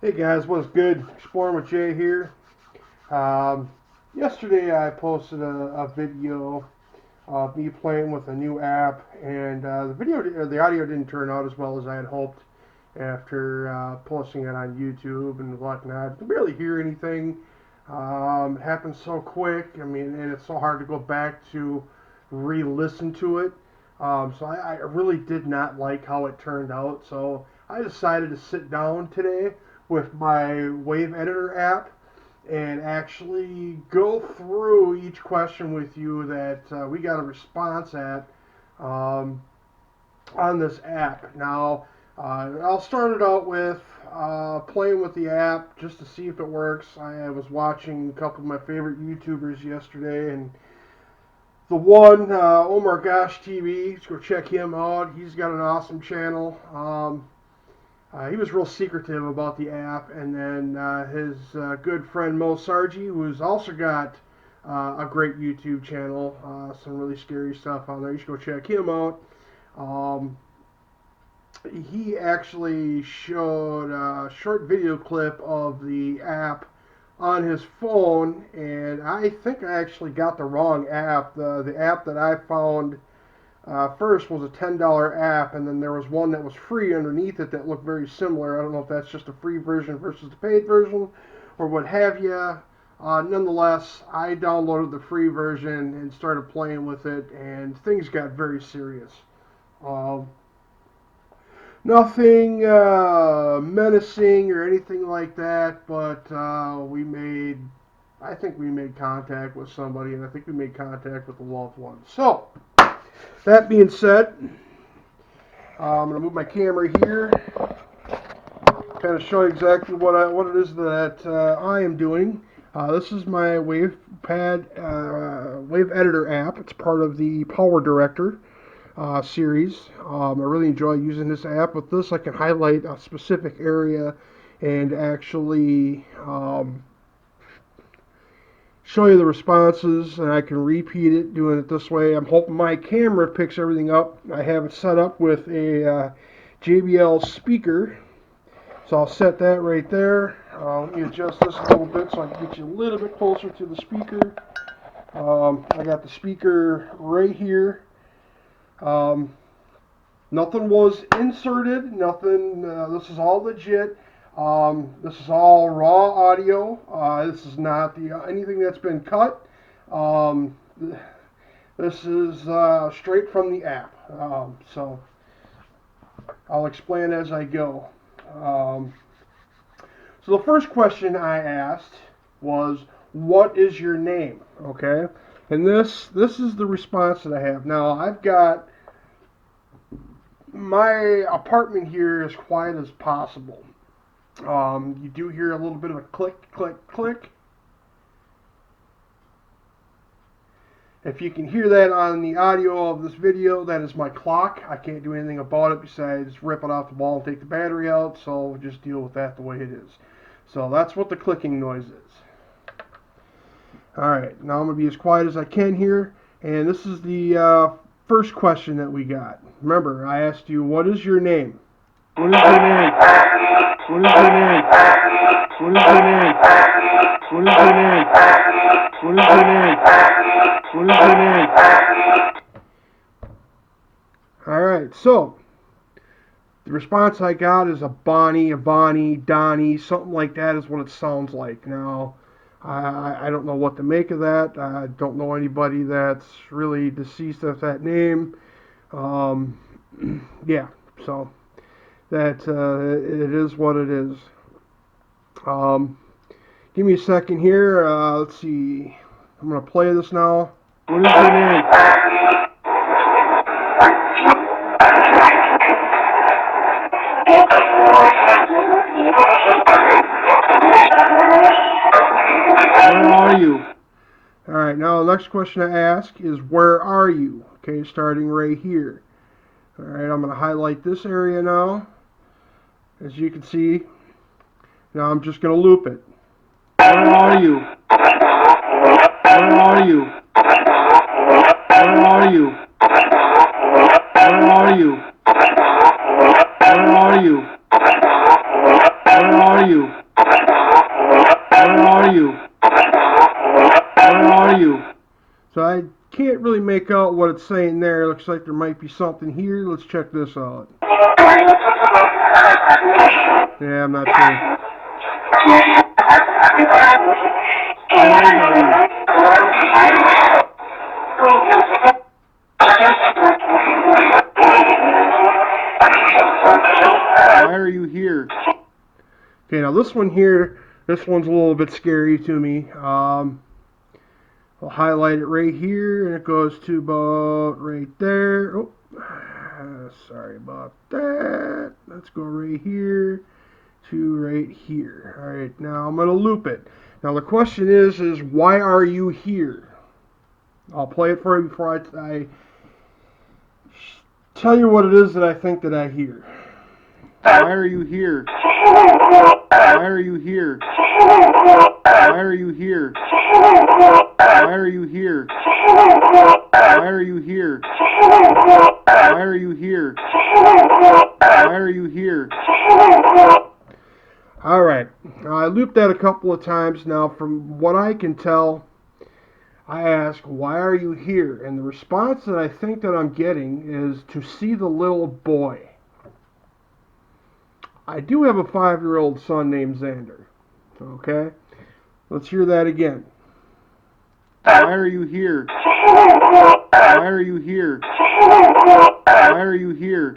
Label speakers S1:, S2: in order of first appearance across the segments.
S1: Hey guys, what's good? Exploring with Jay here. Um, Yesterday I posted a video of me playing with a new app, and the audio didn't turn out as well as I had hoped after posting it on YouTube and whatnot. I can barely hear anything. It happened so quick. I mean, and it's so hard to go back to re-listen to it. So I really did not like how it turned out. So I decided to sit down today with my Wave Editor app and actually go through each question with you that we got a response at um, on this app. Now, I'll start it out with playing with the app just to see if it works. I was watching a couple of my favorite YouTubers yesterday, and the one, Omar Gosh TV, go check him out. He's got an awesome channel. He was real secretive about the app, and then his good friend Mo Sargi, who's also got a great YouTube channel, some really scary stuff on there. You should go check him out. Um, he actually showed a short video clip of the app on his phone, and I think I actually got the wrong app. The app that I found first was a $10 app, and then there was one that was free underneath it that looked very similar. I don't know if that's just a free version versus the paid version or what have you. Nonetheless, I downloaded the free version and started playing with it, and things got very serious. Um, Nothing menacing or anything like that, but I think we made contact with somebody, and I think we made contact with a loved one. So, that being said, I'm going to move my camera here, kind of show you exactly what it is that I am doing. This is my Wave Editor app. It's part of the Power Director series. I really enjoy using this app. With this, I can highlight a specific area and actually show you the responses, and I can repeat it doing it this way. I'm hoping my camera picks everything up. I have it set up with a JBL speaker, so I'll set that right there. Let me adjust this a little bit so I can get you a little bit closer to the speaker. I got the speaker right here. Um, Nothing was inserted. Nothing. This is all legit. This is all raw audio. This is not anything that's been cut. Um, this is straight from the app. So I'll explain as I go. Um, so the first question I asked was, "What is your name?" Okay, and this is the response that I have. Now I've got my apartment here as quiet as possible. You do hear a little bit of a click, click, click. If you can hear that on the audio of this video, that is my clock. I can't do anything about it besides rip it off the wall and take the battery out, so we'll just deal with that the way it is. So that's what the clicking noise is. Alright, now I'm going to be as quiet as I can here, and this is the first question that we got. Remember, I asked you, what is your name? What is your name? What is your name? What is your name? What is your name? What is your name? What is your name? Alright, so the response I got is a Bonnie, a Bonnie, Donnie, something like that is what it sounds like. Now, I don't know what to make of that. I don't know anybody that's really deceased of that name. Yeah, so that it is what it is. Give me a second here. Let's see. I'm going to play this now. What is your name? Where are you? Alright, now the next question I ask is, where are you? Okay, starting right here. Alright, I'm going to highlight this area now. As you can see, now I'm just going to loop it. Where are you? Where are you? Where are you? Where are you? Where are you? Where are you? really make out what it's saying there. Looks like there might be something here. Let's check this out. Yeah, I'm not sure. Why are you here? Okay, now this one here, this one's a little bit scary to me. I'll highlight it right here, and it goes to about right there. Oh, sorry about that. Let's go right here to right here. All right, now I'm going to loop it. Now the question is why are you here? I'll play it for you before I tell you what it is that I think that I hear. Why are you here? Why are you here? Why are you here? Why are you here? Why are you here? Why are you here? Why are you here? All right, I looped that a couple of times now. From what I can tell, I ask, why are you here? And the response that I think that I'm getting is to see the little boy. I do have a 5-year-old son named Xander. Okay? Let's hear that again. Why are you here? Why are you here? Why are you here?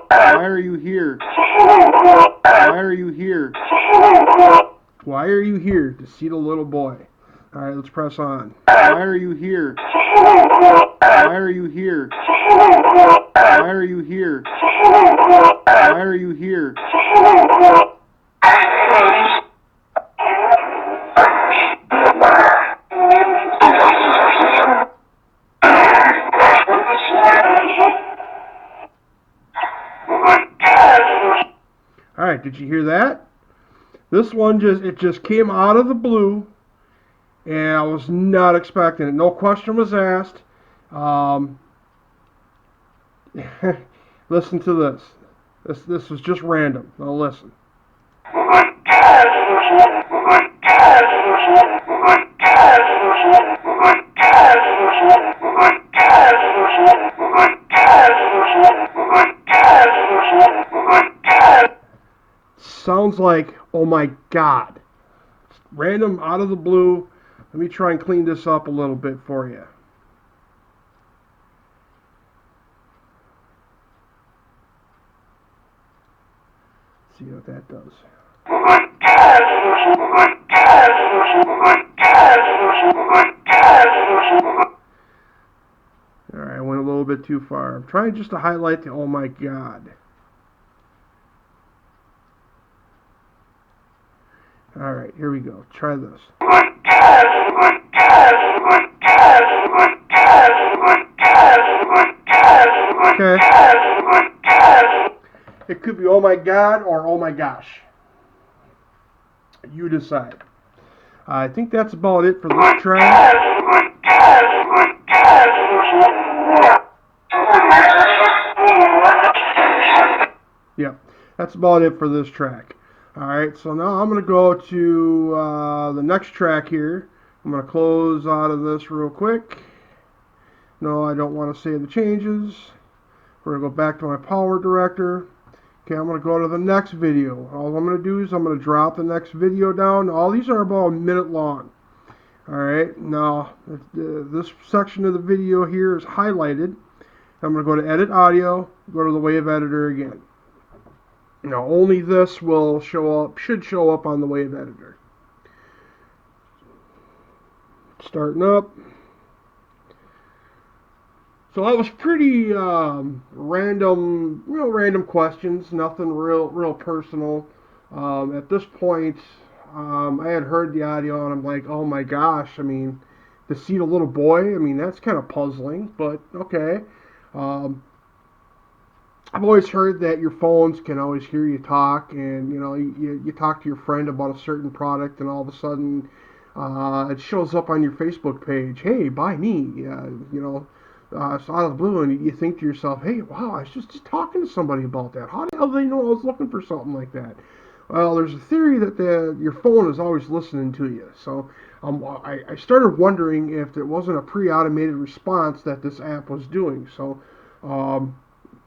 S1: Why are you here? Why are you here? Why are you here? To see the little boy. All right, let's press on. Why are you here? Why are you here? Why are you here? Why are you here? All right, did you hear that? This one just came out of the blue, and I was not expecting it. No question was asked. Listen to this. This was just random. Now listen. Sounds like, oh my God. Random, out of the blue. Let me try and clean this up a little bit for you. See what that does. Alright, I went a little bit too far. I'm trying just to highlight the oh my God. Alright, here we go. Try this. Okay. It could be oh my God or oh my gosh. You decide. I think that's about it for this track. Yep, that's about it for this track. Alright, so now I'm going to go to the next track here. I'm going to close out of this real quick. No, I don't want to save the changes. We're going to go back to my power director. Okay, I'm going to go to the next video. All I'm going to do is I'm going to drop the next video down. All these are about a minute long. Alright, now this section of the video here is highlighted. I'm going to go to Edit Audio, go to the Wave Editor again. Now only this will should show up on the Wave Editor. Starting up. So that was pretty random questions, nothing real personal. At this point, I had heard the audio and I'm like, oh my gosh, I mean, to see the little boy, I mean, that's kind of puzzling, but okay. I've always heard that your phones can always hear you talk, and you talk to your friend about a certain product, and all of a sudden it shows up on your Facebook page. Hey, buy me, it's out of the blue, and you think to yourself, hey, wow, I was just talking to somebody about that. How the hell do they know I was looking for something like that? Well, there's a theory that your phone is always listening to you. So I started wondering if it wasn't a pre-automated response that this app was doing. So um,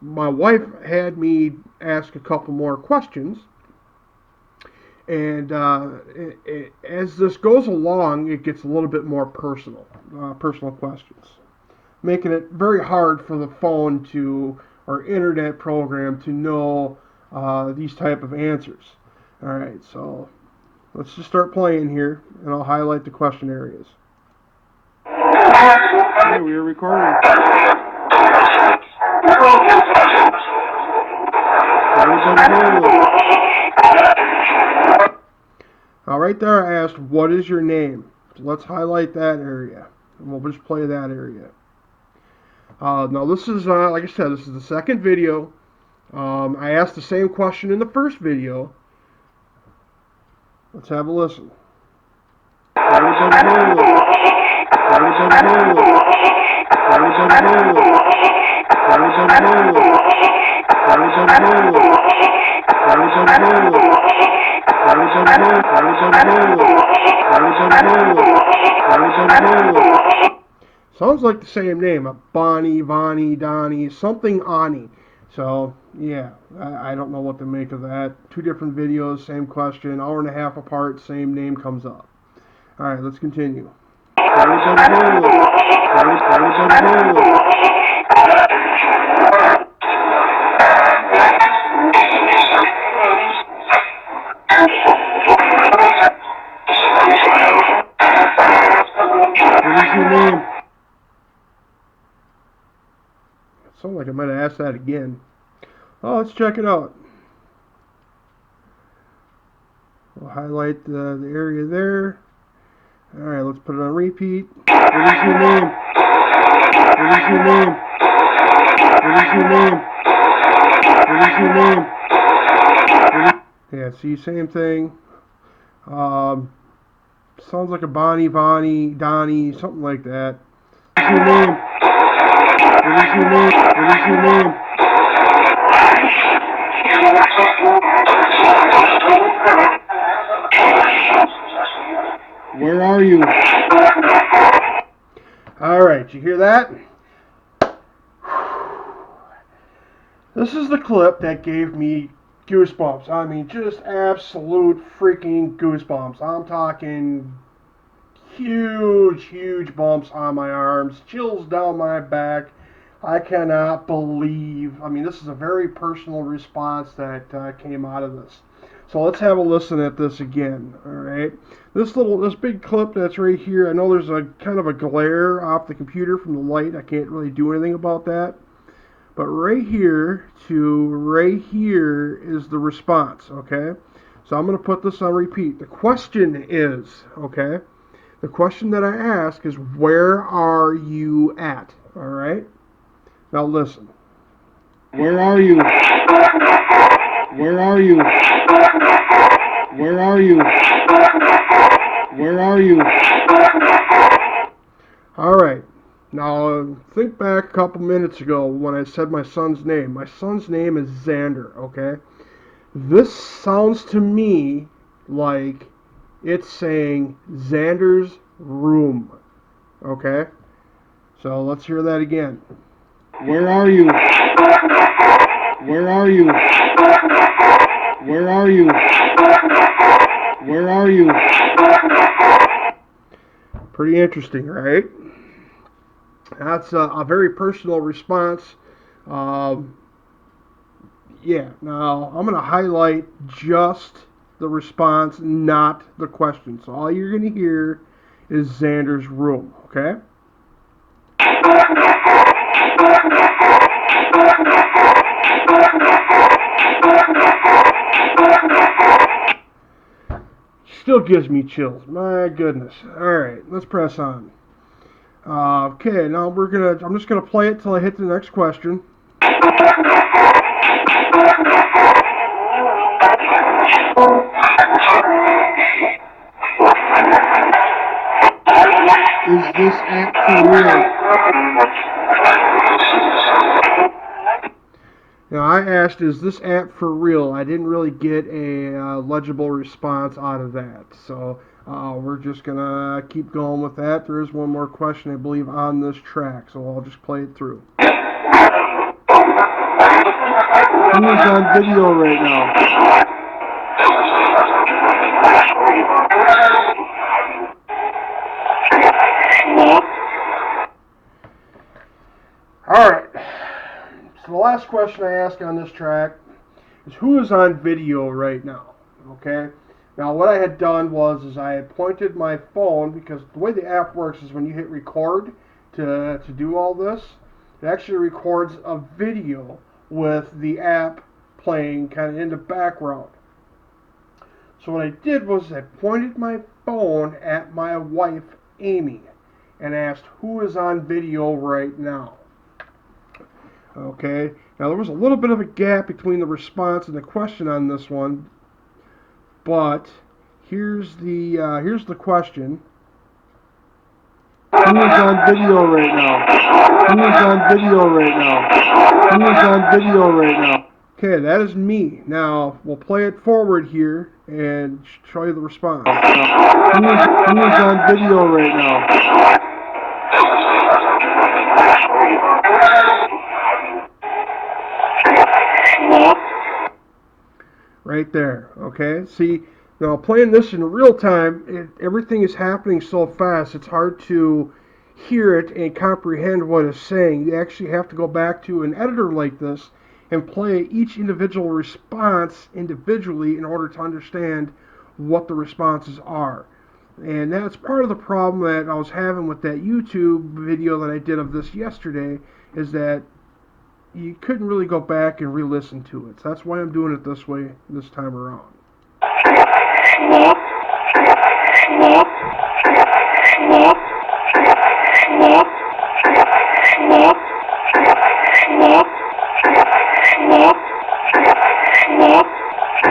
S1: my wife had me ask a couple more questions. And as this goes along, it gets a little bit more personal questions, making it very hard for the phone to or internet program to know these type of answers. All right, so let's just start playing here, and I'll highlight the question areas. Okay, we are recording. Right there I asked, what is your name? So let's highlight that area, and we'll just play that area. Now this is, like I said, this is the second video. I asked the same question in the first video. Let's have a listen. Sounds like the same name, a Bonnie, Vonnie, Donnie, something Ani. So, yeah, I don't know what to make of that. Two different videos, same question, hour and a half apart, same name comes up. All right, let's continue. What is your name? It sounds like I might have asked that again. Oh, let's check it out. We'll highlight the area there. All right, let's put it on repeat. What is your name? What is your name? What is your name? What is your name? Yeah, see, same thing. Sounds like a Bonnie, Vonnie, Donnie, something like that. What is your name? What is your name? What is your name? Where are you? All right, you hear that? This is the clip that gave me goosebumps. I mean, just absolute freaking goosebumps. I'm talking huge bumps on my arms, chills down my back. I cannot believe. I mean, this is a very personal response that came out of this. So let's have a listen at this again. All right, this big clip that's right here. I know there's a kind of a glare off the computer from the light. I can't really do anything about that. But right here to right here is the response. Okay, so I'm going to put this on repeat. The question is, okay, the question that I ask is, where are you at? All right. Now listen. Where are you? Where are you? Where are you? Where are you? All right. Now think back a couple minutes ago when I said my son's name. My son's name is Xander, okay? This sounds to me like it's saying Xander's room, okay? So let's hear that again. Where are you? Where are you? Where are you? Where are you? Pretty interesting, right? That's a very personal response. Yeah, now I'm going to highlight just the response, not the question. So all you're going to hear is Xander's room, okay? Still gives me chills. My goodness. All right, let's press on. Okay, now I'm just gonna play it till I hit the next question. Is this app for real? Now, I asked, is this app for real? I didn't really get a legible response out of that. So we're just going to keep going with that. There is one more question, I believe, on this track. So I'll just play it through. Who is on video right now? Alright. So the last question I ask on this track is who is on video right now? Okay. Now what I had done was I had pointed my phone, because the way the app works is when you hit record to do all this, it actually records a video with the app playing kind of in the background. So what I did was I pointed my phone at my wife, Amy, and asked who is on video right now. Okay, now there was a little bit of a gap between the response and the question on this one, but here's the question. Who is on video right now? Who is on video right now? Who is on video right now? Okay, that is me. Now we'll play it forward here and show you the response. Who is on video right now? Right there, okay? See, now playing this in real time, everything is happening so fast, it's hard to hear it and comprehend what it's saying. You actually have to go back to an editor like this and play each individual response individually in order to understand what the responses are. And that's part of the problem that I was having with that YouTube video that I did of this yesterday, is that you couldn't really go back and re-listen to it. So that's why I'm doing it this way this time around.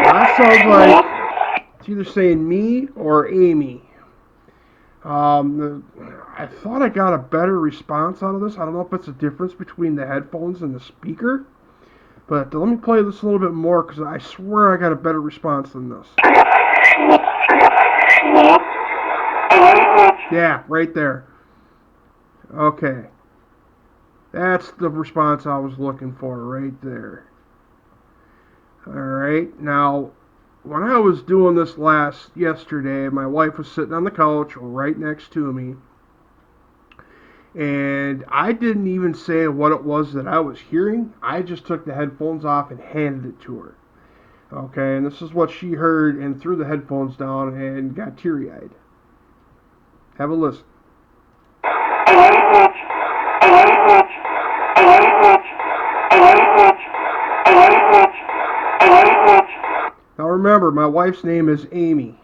S1: That sounds like it's either saying me or Amy. I thought I got a better response out of this. I don't know if it's a difference between the headphones and the speaker, but let me play this a little bit more, because I swear I got a better response than this. Yeah, right there. Okay. That's the response I was looking for right there. Alright, now when I was doing this yesterday, my wife was sitting on the couch right next to me, and I didn't even say what it was that I was hearing. I just took the headphones off and handed it to her. Okay, and this is what she heard, and threw the headphones down and got teary-eyed. Have a listen. Now remember, my wife's name is Amy.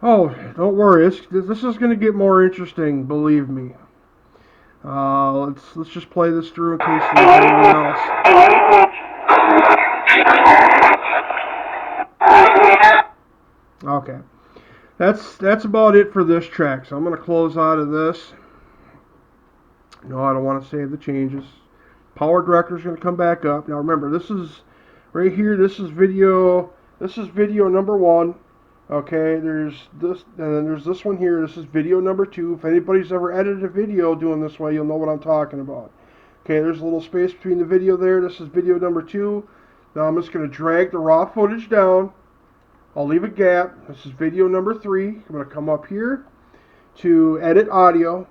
S1: Oh, don't worry. This is going to get more interesting, believe me. Let's just play this through in case there's anything else. Okay, that's about it for this track. So I'm going to close out of this. No, I don't want to save the changes. Power director is going to come back up. Now remember, this is right here. This is video. This is video number 1. Okay, there's this, and then there's this one here. This is video number 2. If anybody's ever edited a video doing this way, you'll know what I'm talking about. Okay, there's a little space between the video there. This is video number 2. Now I'm just going to drag the raw footage down. I'll leave a gap. This is video number 3. I'm going to come up here to edit audio.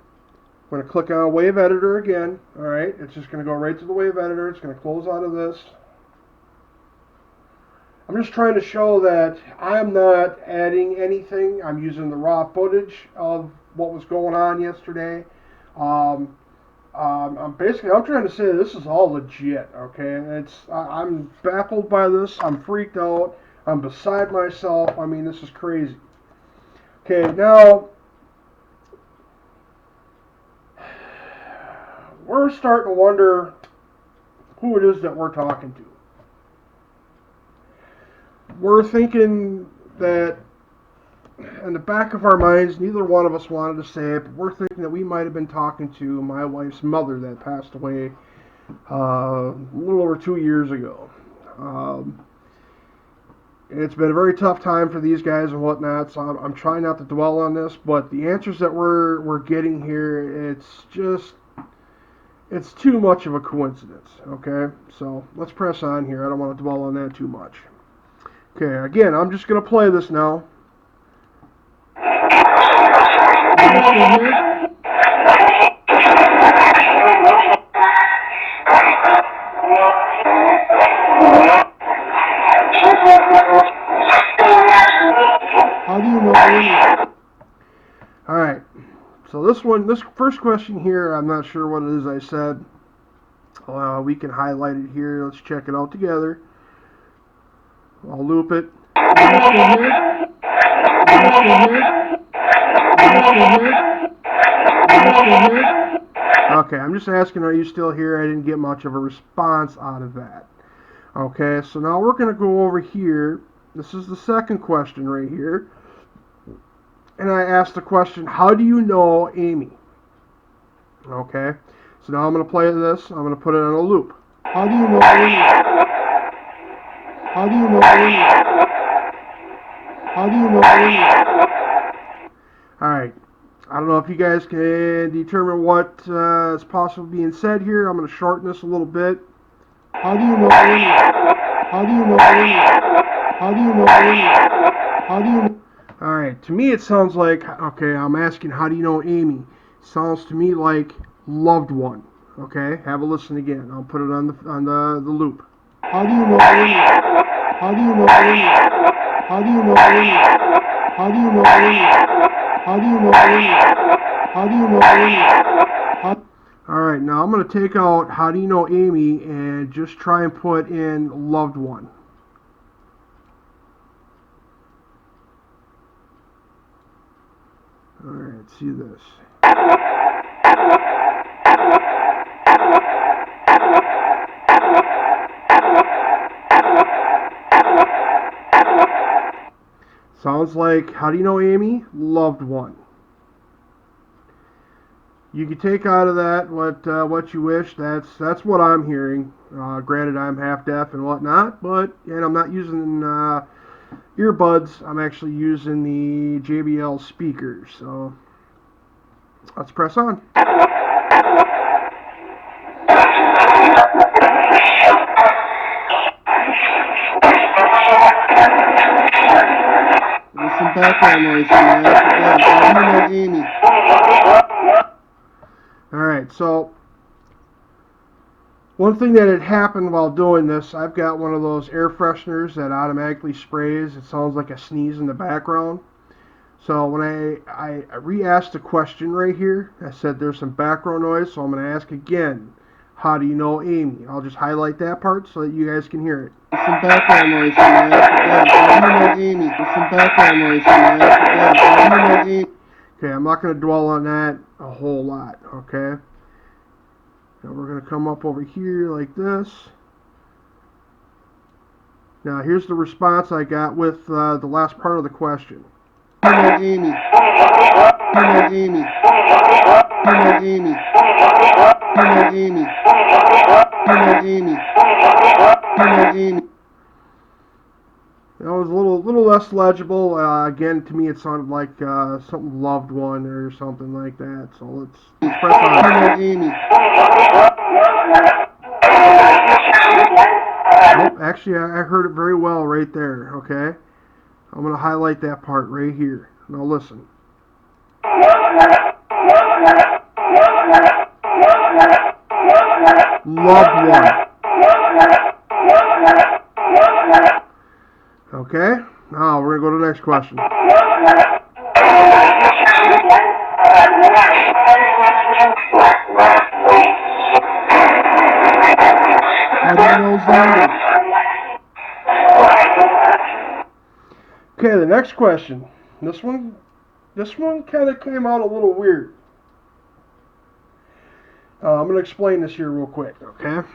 S1: I'm going to click on Wave Editor again. Alright, it's just going to go right to the Wave Editor. It's going to close out of this. I'm just trying to show that I'm not adding anything. I'm using the raw footage of what was going on yesterday. I'm trying to say this is all legit. Okay, I'm baffled by this. I'm freaked out. I'm beside myself. I mean, this is crazy. Okay, now we're starting to wonder who it is that we're talking to. We're thinking that in the back of our minds, neither one of us wanted to say it, but we're thinking that we might have been talking to my wife's mother that passed away a little over 2 years ago. It's been a very tough time for these guys and whatnot, so I'm trying not to dwell on this, but the answers that we're getting here, it's too much of a coincidence, okay? So let's press on here. I don't want to dwell on that too much. Okay, again, I'm just going to play this now. Are you still here? How do you know Amy? Alright, so this first question here, I'm not sure what it is I said. We can highlight it here. Let's check it out together. I'll loop it. Are you still here? Are you still here? Are you still here? Are you still here? Okay, I'm just asking, are you still here? I didn't get much of a response out of that. Okay, so now we're going to go over here. This is the second question right here. And I asked the question, how do you know Amy? Okay, so now I'm going to play this. I'm going to put it on a loop. How do you know Amy? How do you know Amy? How do you know Amy? Alright, I don't know if you guys can determine what is possibly being said here. I'm going to shorten this a little bit. How do you know Amy? How do you know Amy? How do you know Amy? How do you know? Alright, to me it sounds like, okay, I'm asking how do you know Amy? Sounds to me like loved one. Okay, have a listen again. I'll put it on the loop. How do you know Amy? How do you know Amy? How do you know Amy? How do you know Amy? How do you know Amy? How do you know Amy? Alright, now I'm going to take out how do you know Amy and just try and put in loved one. Alright, see this. Sounds like, how do you know Amy? Loved one. You can take out of that what you wish. That's what I'm hearing. Granted, I'm half deaf and whatnot, and I'm not using earbuds. I'm actually using the JBL speakers. So let's press on. There's some background noise in there. How do you know Amy? Alright, so one thing that had happened while doing this, I've got one of those air fresheners that automatically sprays. It sounds like a sneeze in the background. So when I re-asked the question right here, I said there's some background noise, so I'm going to ask again, how do you know Amy? I'll just highlight that part so that you guys can hear it. There's some background noise in there. How do you know Amy? There's some background noise in there. How do you know Amy? Okay, I'm not going to dwell on that a whole lot, okay? Now we're going to come up over here like this. Now here's the response I got with the last part of the question. You know Amy. You know Amy. You know Amy. You know Amy. You know Amy. You know Amy. It was a little less legible. Again, to me, it sounded like something loved one or something like that. So let's press on. You know Amy. Nope, actually, I heard it very well right there. Okay, I'm gonna highlight that part right here. Now listen. Loved one. Okay, now we're going to go to the next question. How do you know Zombie? Okay, the next question. This one kind of came out a little weird. I'm going to explain this here real quick, okay?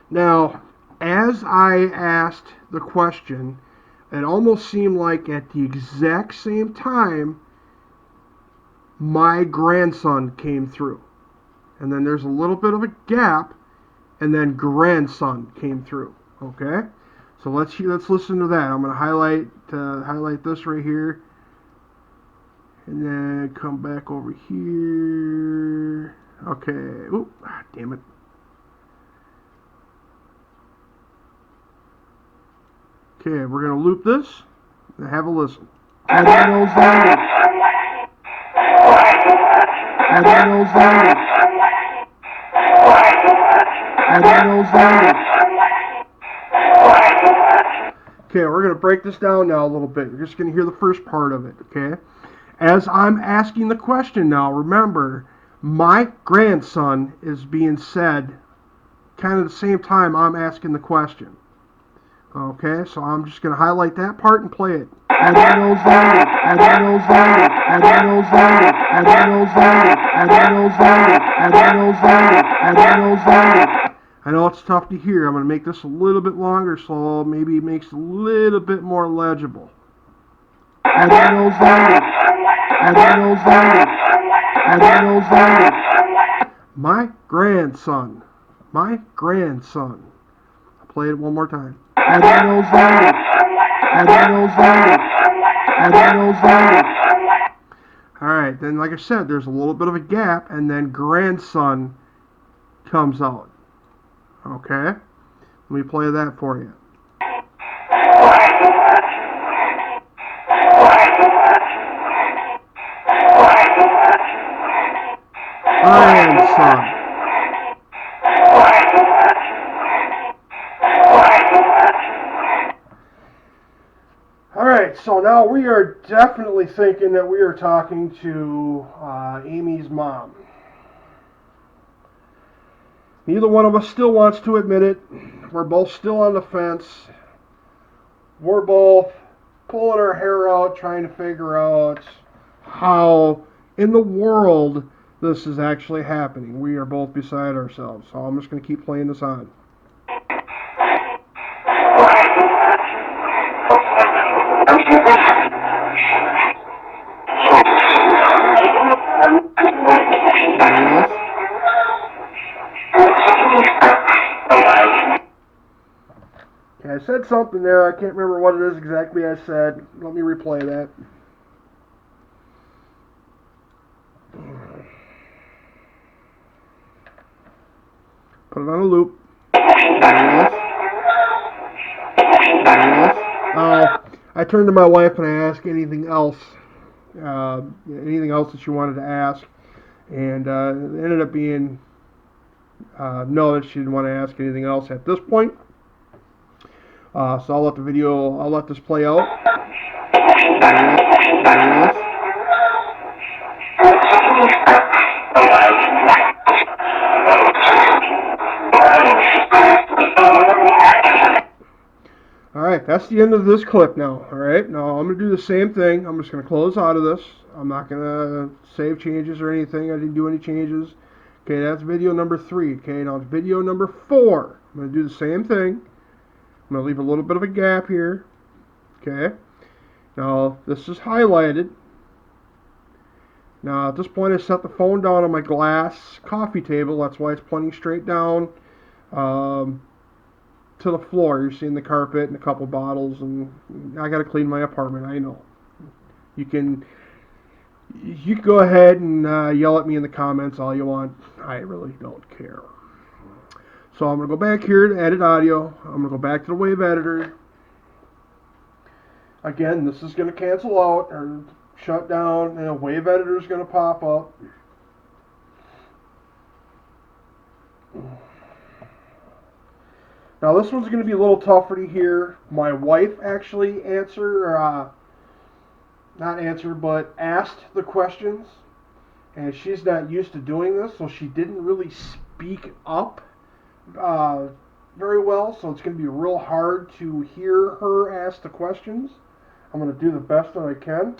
S1: Now, as I asked the question, it almost seemed like at the exact same time, my grandson came through. And then there's a little bit of a gap, and then grandson came through. Okay? So let's listen to that. I'm going to highlight this right here. And then come back over here. Okay. Oop, damn it. Okay, we're going to loop this and have a listen. Adios, Okay, we're going to break this down now a little bit. You're just going to hear the first part of it, okay? As I'm asking the question now, remember, my grandson is being said kind of the same time I'm asking the question. Okay, so I'm just going to highlight that part and play it. I know it's tough to hear. I'm going to make this a little bit longer so maybe it makes it a little bit more legible. My grandson. My grandson. I'll play it one more time. Alright, then like I said, there's a little bit of a gap, and then grandson comes out. Okay? Let me play that for you. Grandson. Alright, so now we are definitely thinking that we are talking to Amy's mom. Neither one of us still wants to admit it. We're both still on the fence. We're both pulling our hair out trying to figure out how in the world this is actually happening. We are both beside ourselves. So I'm just going to keep playing this on. Okay, I said something there. I can't remember what it is exactly I said. Let me replay that. Put it on a loop. I turned to my wife and I asked anything else that she wanted to ask, and it ended up being no, that she didn't want to ask anything else at this point. So I'll let this play out. Alright, that's the end of this clip now. Alright, now I'm going to do the same thing. I'm just going to close out of this. I'm not going to save changes or anything. I didn't do any changes. Okay, that's video number 3. Okay, now it's video number 4. I'm going to do the same thing. I'm going to leave a little bit of a gap here. Okay, now this is highlighted. Now at this point I set the phone down on my glass coffee table. That's why it's pointing straight down to the floor. You're seeing the carpet and a couple bottles, and I got to clean my apartment. I know. You can go ahead and yell at me in the comments all you want. I really don't care. So I'm going to go back here to edit audio. I'm going to go back to the wave editor. Again, this is going to cancel out or shut down, and a wave editor is going to pop up. Now this one's going to be a little tougher to hear. My wife actually asked the questions, and she's not used to doing this, so she didn't really speak up very well, so it's going to be real hard to hear her ask the questions. I'm going to do the best that I can,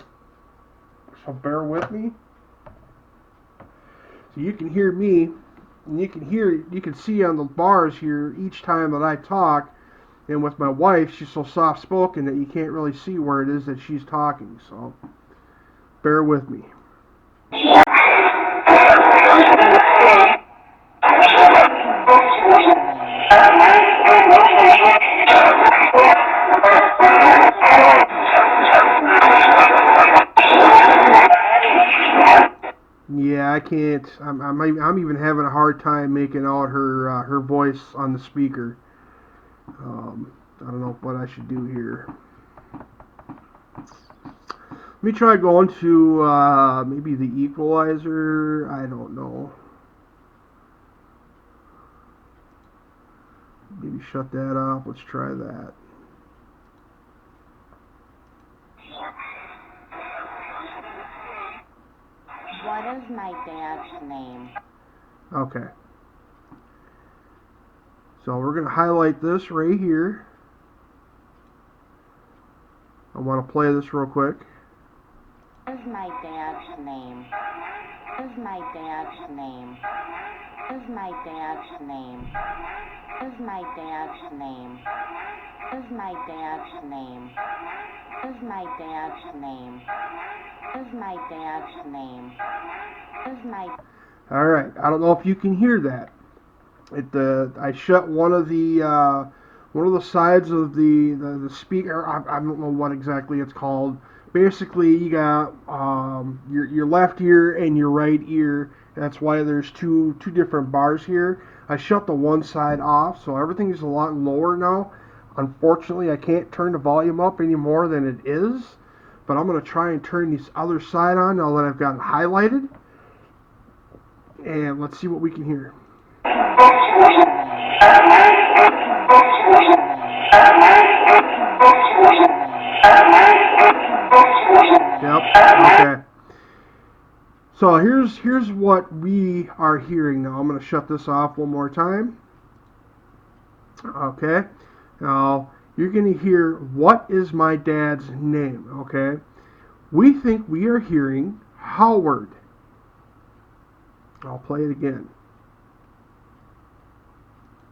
S1: so bear with me. So you can hear me, and you can see on the bars here each time that I talk, And with my wife, she's so soft-spoken that you can't really see where it is that she's talking. So bear with me. Yeah, I can't. I'm even having a hard time making out her voice on the speaker. I don't know what I should do here. Let me try going to maybe the equalizer. I don't know. Maybe shut that off. Let's try that.
S2: What is my dad's name?
S1: Okay. So we're going to highlight this right here. I want to play this real quick.
S2: What is my dad's name? What is my dad's name? What is my dad's name? What is my dad's name? What is my dad's name? What is my dad's name? What is my dad's name? What is my...
S1: All right. I don't know if you can hear that. I shut one of the sides of the speaker. I don't know what exactly it's called. Basically, you got your left ear and your right ear. That's why there's two different bars here. I shut the one side off, so everything is a lot lower now. Unfortunately, I can't turn the volume up any more than it is. But I'm going to try and turn this other side on now that I've got it highlighted. And let's see what we can hear. Yep. Okay. So here's what we are hearing now. I'm going to shut this off one more time. Okay. Now you're going to hear, what is my dad's name? Okay. We think we are hearing Howard. I'll play it again.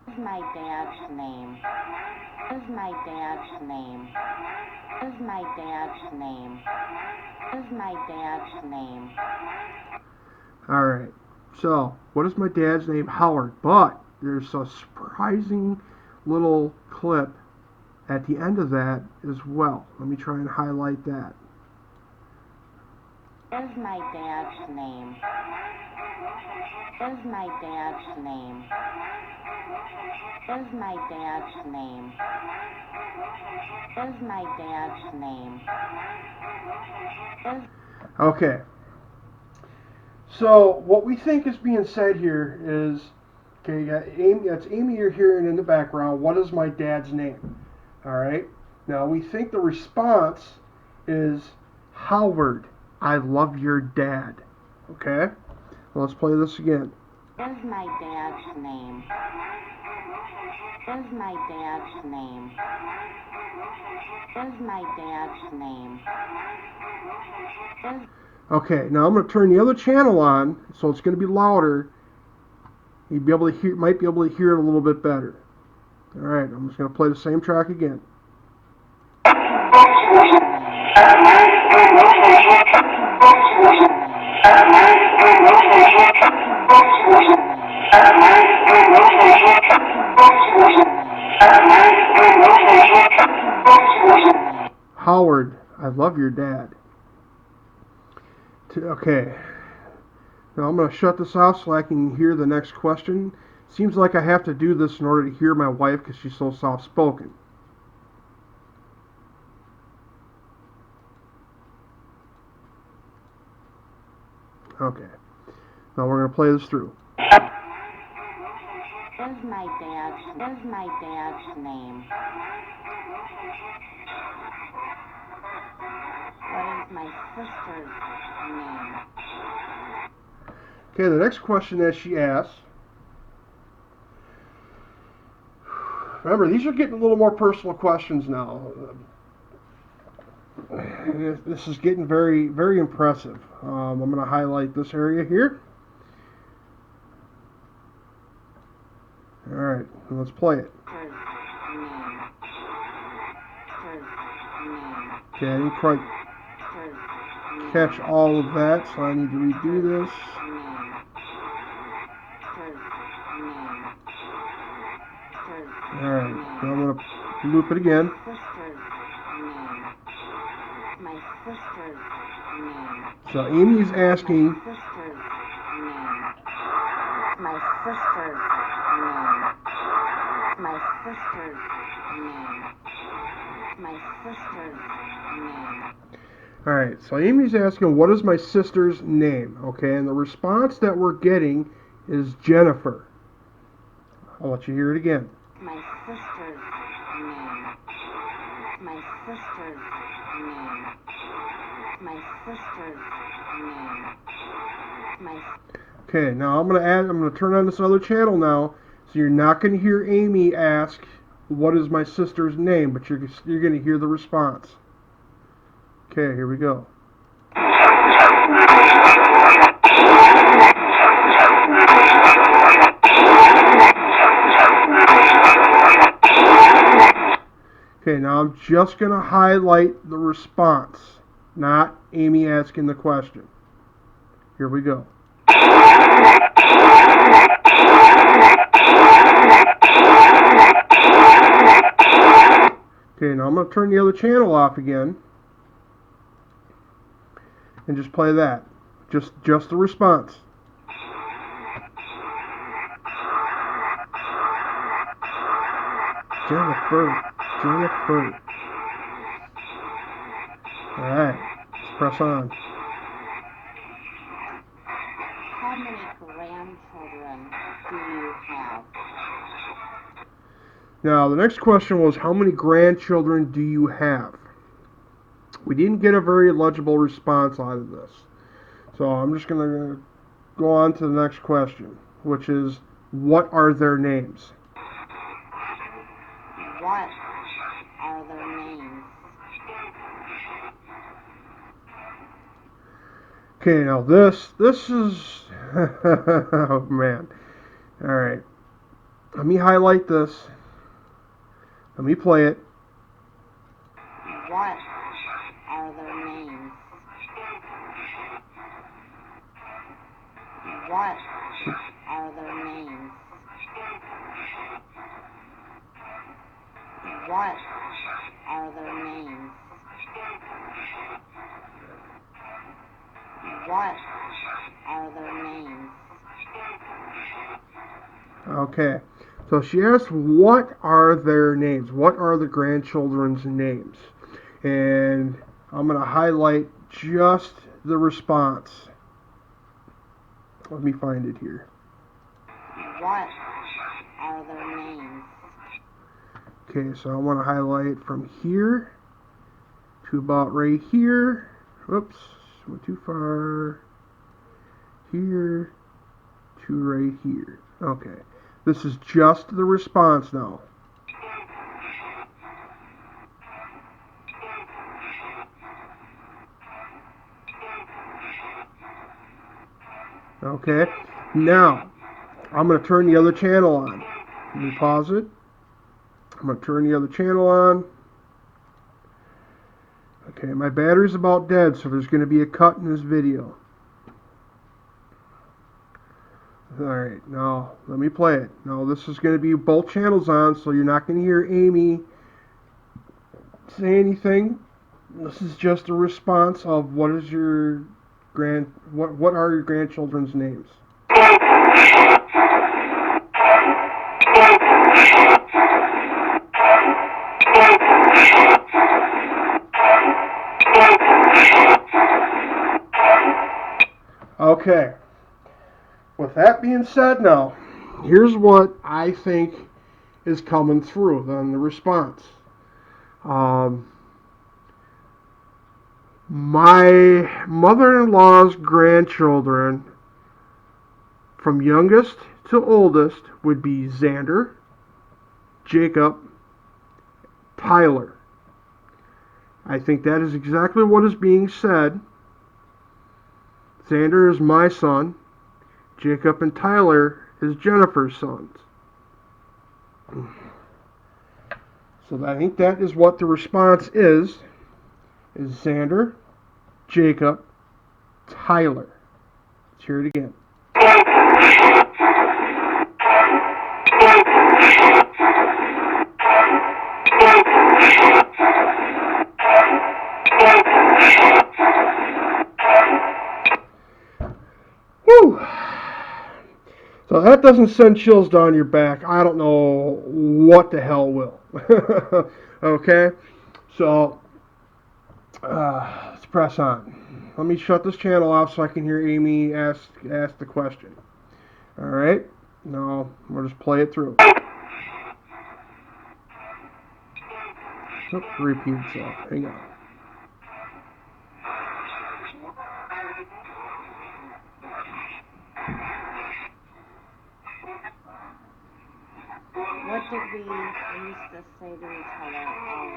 S2: What is my dad's name? What is my dad's name? What is my dad's name? What is my dad's name?
S1: All right. So, what is my dad's name? Howard. But there's a surprising little clip at the end of that as well. Let me try and highlight that.
S2: What is my dad's name? What is my dad's name? What is my dad's name? What is my dad's name?
S1: Okay. So what we think is being said here is, okay, you got Amy. That's Amy you're hearing in the background. What is my dad's name? All right. Now we think the response is Howard. I love your dad. Okay. Well, let's play this again.
S2: What is my dad's name? What is my dad's name? What is my dad's name?
S1: Okay, now I'm going to turn the other channel on, so it's going to be louder. You'd be able to hear, might be able to hear it a little bit better. All right, I'm just going to play the same track again. Howard, I love your dad. Okay. Now I'm going to shut this off so I can hear the next question. Seems like I have to do this in order to hear my wife because she's so soft-spoken. Okay. Now we're going to play this through.
S2: What is my dad's name? What is my sister's name?
S1: Okay, the next question that she asks. Remember, these are getting a little more personal questions now. This is getting very, very impressive. I'm going to highlight this area here. All right, let's play it. Okay, I didn't quite catch all of that, so I need to redo this. Alright, now I'm going to loop it again.
S2: My sister's name.
S1: So Amy's asking,
S2: My sister's name. My sister's name. My sister's name.
S1: alright, so Amy's asking, what is my sister's name? Okay, and the response that we're getting is Jennifer. I'll let you hear it again.
S2: My sister's name. My sister's name. My sister's name. My.
S1: Okay, now I'm gonna turn on this other channel now, so you're not gonna hear Amy ask, what is my sister's name, but you're gonna hear the response. Okay, here we go. Okay, now I'm just going to highlight the response, not Amy asking the question. Here we go. Okay, now I'm going to turn the other channel off again and just play that. Just the response. Jennifer. Alright, let's press on.
S2: How many grandchildren do you have?
S1: Now, the next question was, how many grandchildren do you have? We didn't get a very legible response out of this. So I'm just going to go on to the next question, which is, what are their names?
S2: What are their names?
S1: Okay, now this is, oh man. Alright, let me highlight this. Let me play it.
S2: What are their names? What are their names? What are their names? What are their names?
S1: Okay, so she asked, what are their names? What are the grandchildren's names? And I'm going to highlight just the response. Let me find it here.
S2: What are their names?
S1: Okay, so I want to highlight from here to about right here. Whoops, went too far. Here to right here. Okay, this is just the response now. Okay, now I'm going to turn the other channel on. Let me pause it. I'm going to turn the other channel on. Okay, my battery's about dead, so there's going to be a cut in this video. Alright, now let me play it. Now this is going to be both channels on, so you're not going to hear Amy say anything. This is just a response of what are your grandchildren's names. Okay. With that being said now, here's what I think is coming through on the response. My mother-in-law's grandchildren, from youngest to oldest, would be Xander, Jacob, Tyler. I think that is exactly what is being said. Xander is my son. Jacob and Tyler is Jennifer's sons. So I think that is what the response is. is Xander, Jacob, Tyler. Let's hear it again. Whew. So that doesn't send chills down your back. I don't know what the hell will. Okay? So, let's press on. Let me shut this channel off so I can hear Amy ask the question. Alright? Now, we'll just play it through. Oops, repeat itself. Hang on.
S2: What did we used to say to each other all the time?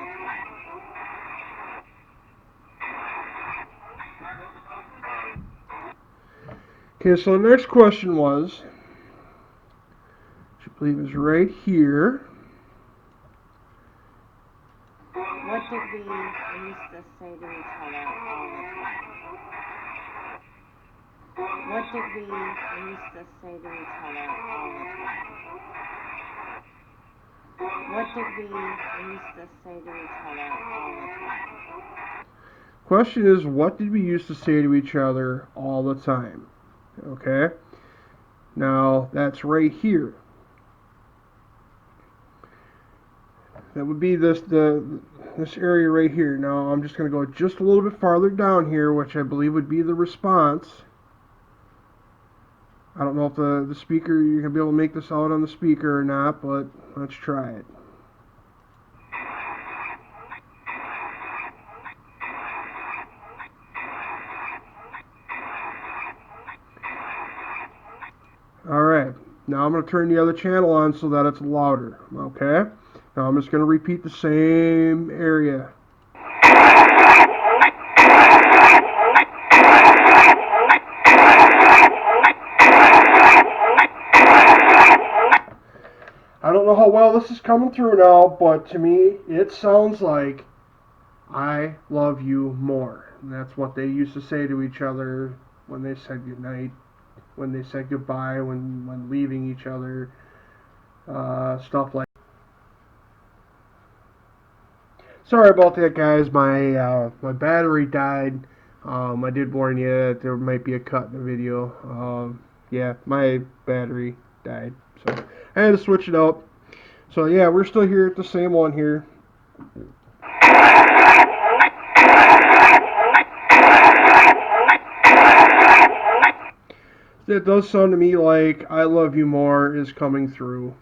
S1: Okay, so the next question was, which I believe is right here.
S2: What did we used to say to each other all the time? What did we used to say to each other all the time? What did we used to say to each other all the time?
S1: Question is, what did we used to say to each other all the time? Okay? Now, that's right here. That would be this area right here. Now, I'm just going to go just a little bit farther down here, which I believe would be the response. I don't know if the speaker, you're going to be able to make this out on the speaker or not, but let's try it. Alright, now I'm going to turn the other channel on so that it's louder. Okay? Now I'm just going to repeat the same area. I don't know how well this is coming through now, but to me, it sounds like I love you more. And that's what they used to say to each other when they said goodnight, when they said goodbye, when leaving each other, stuff like that. Sorry about that, guys. My battery died. I did warn you that there might be a cut in the video. Yeah, my battery died, so I had to switch it out. So yeah, we're still here at the same one here. It does sound to me like I Love You More is coming through.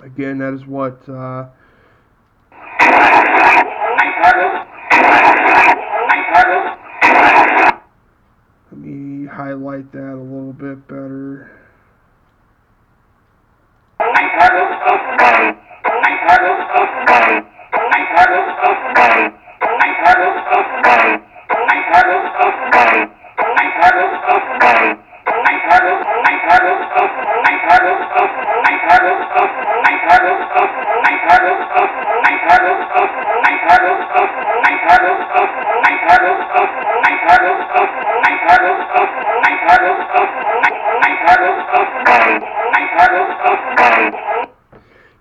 S1: Again, that is what let me highlight that a little bit better.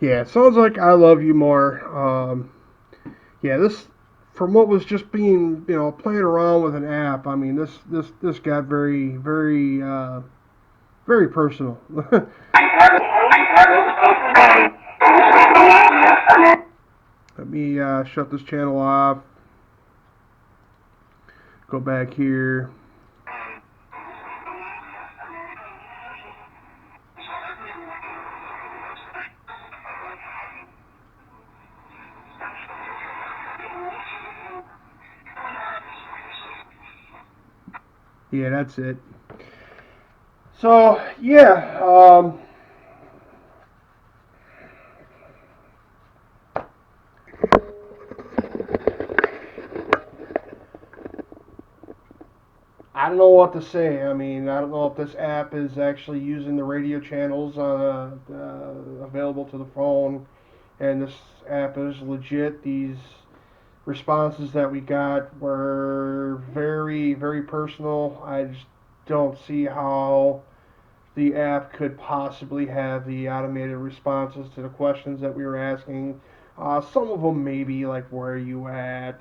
S1: Yeah, it sounds like I Love You More. Yeah, this, from what was just being, playing around with an app, I mean, this got very, very, very personal. Let me shut this channel off. Go back here. Yeah, that's it. So, yeah, I don't know what to say. I mean, I don't know if this app is actually using the radio channels available to the phone, and this app is legit. These responses that we got were very, very personal. I just don't see how the app could possibly have the automated responses to the questions that we were asking. Some of them maybe like where are you at,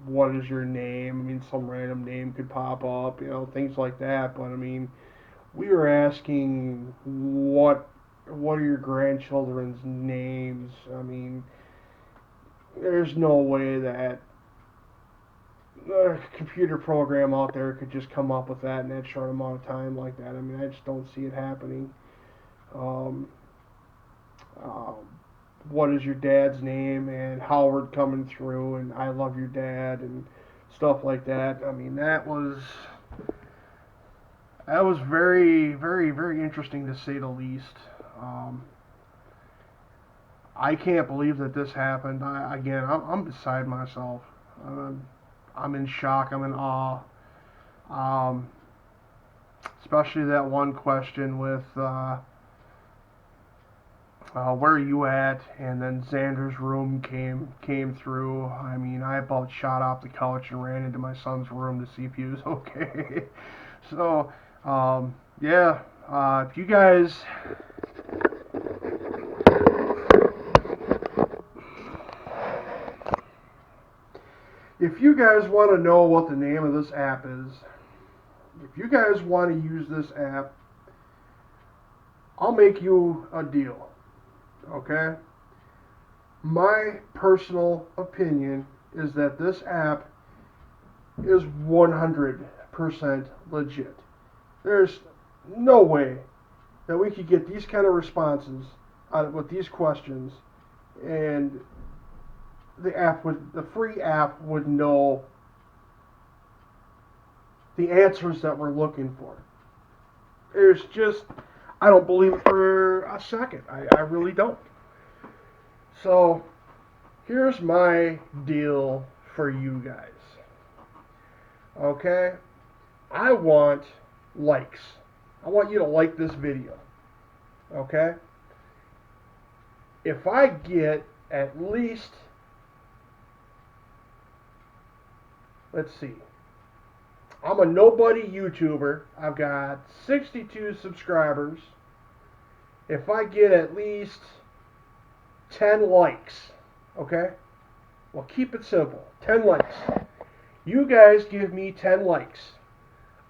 S1: what is your name? I mean, some random name could pop up, things like that. But I mean, we were asking what are your grandchildren's names? I mean, there's no way that a computer program out there could just come up with that in that short amount of time like that. I mean, I just don't see it happening. Um, um, what is your dad's name? And Howard coming through, and I love your dad, and stuff like that. I mean, that was very, very, very interesting to say the least. Um, I can't believe that this happened. I'm beside myself. I'm in shock. I'm in awe. Um, Especially that one question with where are you at, and then Xander's room came through. I mean, I about shot off the couch and ran into my son's room to see if he was okay. So, yeah, if you guys want to know what the name of this app is, if you guys want to use this app, I'll make you a deal. Okay? My personal opinion is that this app is 100% legit. There's no way that we could get these kind of responses out of with these questions, and the free app would know the answers that we're looking for. There's just, I don't believe it for a second. I really don't. So here's my deal for you guys. Okay? I want likes. I want you to like this video. Okay? If I get at least, let's see, I'm a nobody YouTuber. I've got 62 subscribers. If I get at least 10 likes, okay? Well, keep it simple. 10 likes. You guys give me 10 likes.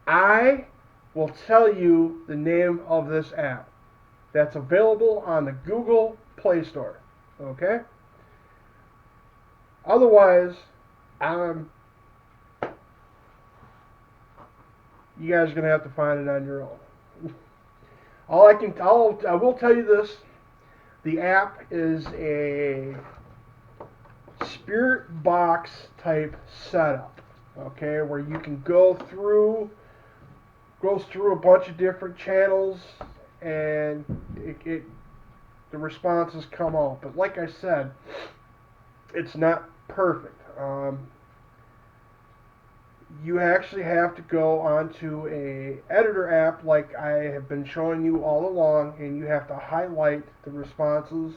S1: I will tell you the name of this app that's available on the Google Play Store, okay? Otherwise, you guys are gonna have to find it on your own. I will tell you this: the app is a spirit box type setup, okay, where you can goes through a bunch of different channels, and the responses come out. But like I said, it's not perfect. You actually have to go onto a editor app like I have been showing you all along, and you have to highlight the responses,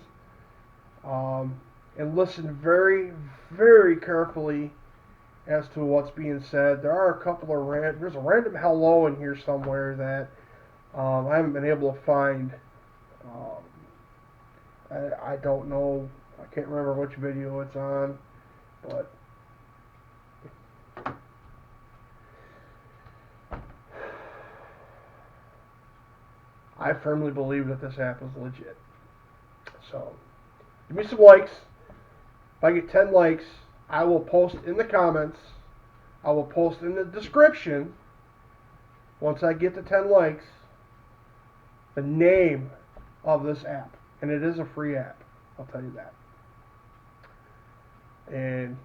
S1: and listen very, very carefully as to what's being said. There are a couple of there's a random hello in here somewhere that I haven't been able to find. Um, I don't know. I can't remember which video it's on, but I firmly believe that this app is legit. So, give me some likes. If I get 10 likes, I will post in the comments. I will post in the description, once I get to 10 likes, the name of this app. And it is a free app. I'll tell you that. And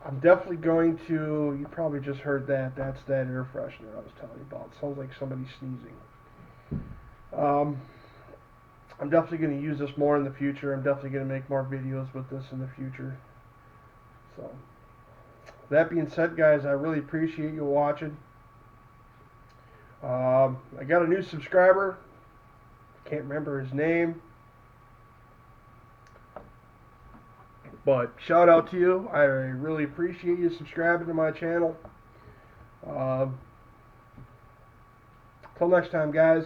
S1: I'm definitely going to, you probably just heard that. That's that air freshener I was telling you about. It sounds like somebody sneezing. I'm definitely going to use this more in the future. I'm definitely going to make more videos with this in the future. So, that being said, guys, I really appreciate you watching. I got a new subscriber. Can't remember his name. But shout out to you. I really appreciate you subscribing to my channel. Uh, Till next time, guys.